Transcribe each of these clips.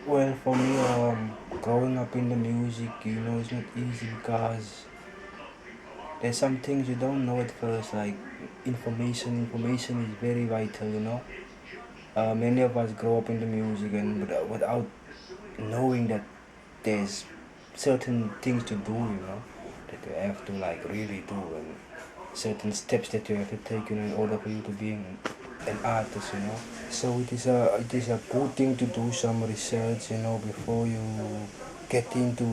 Well, for me, growing up in the music, it's not easy because there's some things you don't know at first, like information. Information is very vital. Many of us grow up in the music and without knowing that there's certain things to do, that you have to like really do, and certain steps that you have to take, in order for you to be an artist. So it is a good thing to do some research, before you get into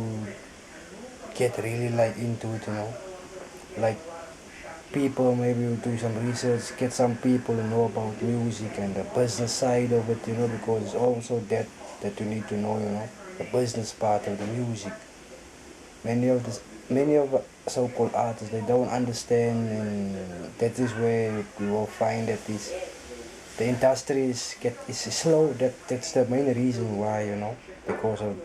get really like into it. Like people, maybe you do some research, get some people to know about music and the business side of it, because it's also that you need to know, the business part of the music. Many of so-called artists, they don't understand, and that is where we will find that the industry is slow. That's the main reason why, because of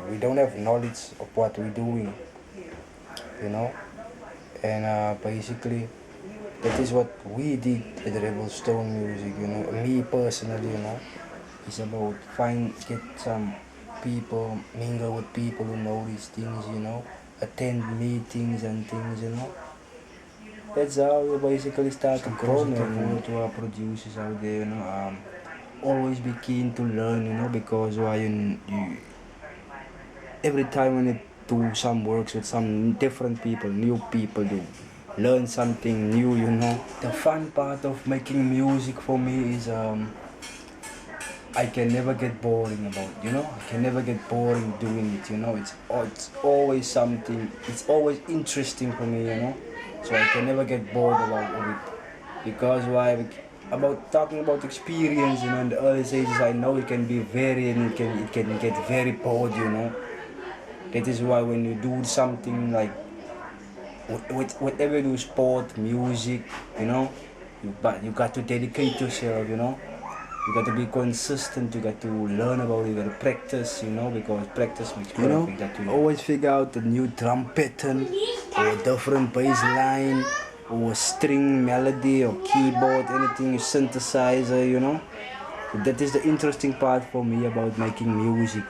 we don't have knowledge of what we're doing, you know and basically that is what we did with Rebel Stone Music. Me personally, it's about get some people, mingle with people who know these things, attend meetings and things. That's how we basically start to grow, man. To our producers out there, always be keen to learn, because why you every time when you do some works with some different people, new people, you learn something new. The fun part of making music for me is I can never get boring about, I can never get boring doing it. It's always something. It's always interesting for me. So I can never get bored about it, because why? About talking about experience, in the early stages, I know it can be very, and it can get very bored. That is why when you do something like whatever you do, sport, music, you got to dedicate yourself. You got to be consistent. You got to learn about it. You got to practice. Because practice makes perfect. That you always figure out a new drum pattern or a different bass line or string melody or keyboard, anything, synthesizer. That is the interesting part for me about making music.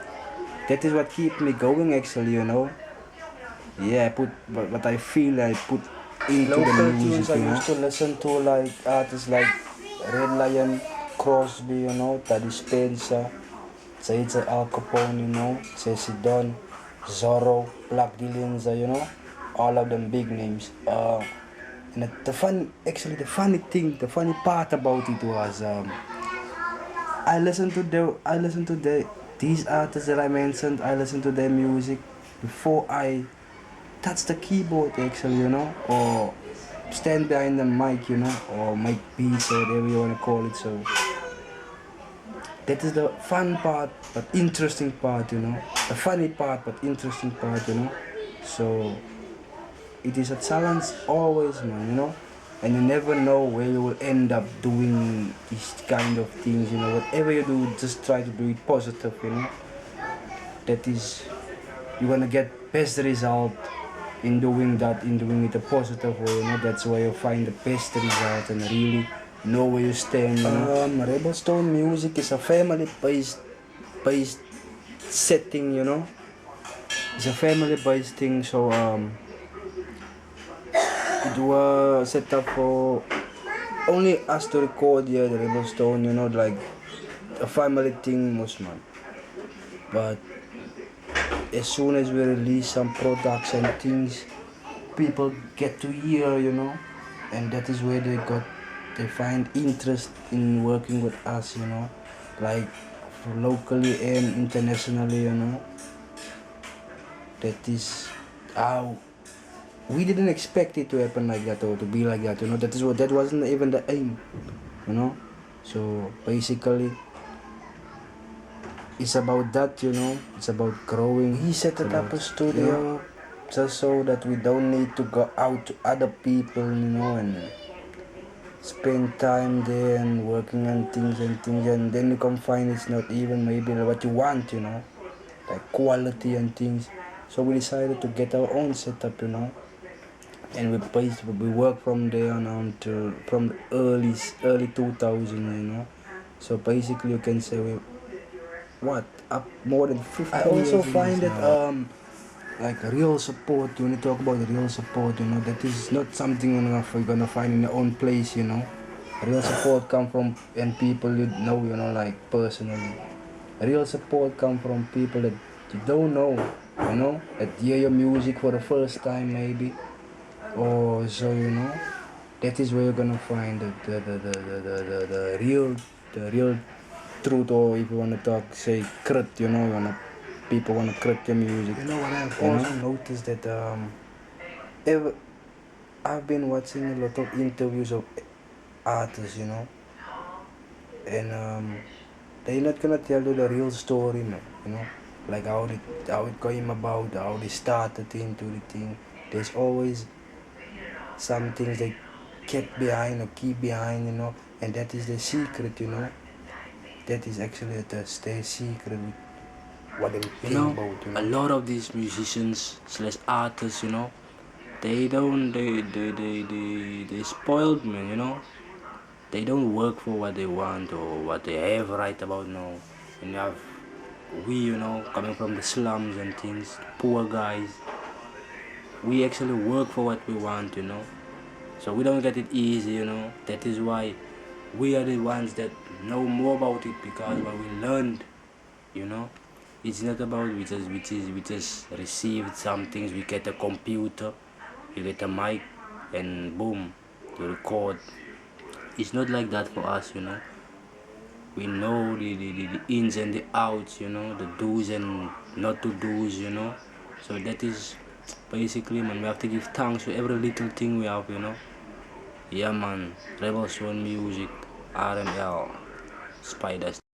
That is what keeps me going, actually. Yeah, I put what I feel I put into local the music. Tunes I used to listen to, like artists like Red Lion, Crosby, Taddy Spencer, Zaitza Al Capone, Jesse Don, Zorro, Black Dillions, all of them big names. And the funny part about it was, I listened to these artists that I mentioned. I listened to their music before I touch the keyboard, actually, or stand behind the mic, or mic beats, or whatever you want to call it. So that is the fun part but interesting part. The funny part but interesting part. So it is a challenge always, man. And you never know where you will end up doing these kind of things. Whatever you do, just try to do it positive. That is, you're gonna get best result in doing that, in doing it a positive way. That's where you find the best result and really know where you stand. Rebel Stone Music is a family based setting. It's a family based thing. So it was set up for only us to record here the Rebel Stone. Like a family thing, most man. But as soon as we release some products and things, people get to hear, and that is where they find interest in working with us, like locally and internationally. That is how we didn't expect it to happen like that, or to be like that. That wasn't even the aim. So basically, it's about that. It's about growing. He set it up a studio just so that we don't need to go out to other people, and spend time there and working on things, and then you can find it's not even maybe what you want, like quality and things. So we decided to get our own setup, and we work from there on to from the early 2000. So basically, you can say what, up more than 15 years. I also find that like real support, when you talk about real support, that is not something you're gonna find in your own place, Real support come from and people you know, like personally. Real support come from people that you don't know, that hear your music for the first time maybe. Or so, that is where you're gonna find the real truth, or if you wanna say crit, people wanna crit your music. What I've also noticed that I've been watching a lot of interviews of artists, and they're not gonna tell you the real story, man. Like how it came about, how they started into the thing. There's always some things they kept behind or keep behind, and that is the secret, That is actually the stay secret with what they think about, A lot of these musicians slash artists, they spoiled, man. They don't work for what they want or what they have right about now. And you have we, coming from the slums and things, poor guys, we actually work for what we want, So we don't get it easy, That is why we are the ones that know more about it, because what we learned, It's not about we just received some things. We get a computer, you get a mic, and boom, to record. It's not like that for us, We know the ins and the outs, the do's and not to do's, So that is basically, man, we have to give thanks to every little thing we have, Yeah, man. Rebel Soul Music, RML, Spyda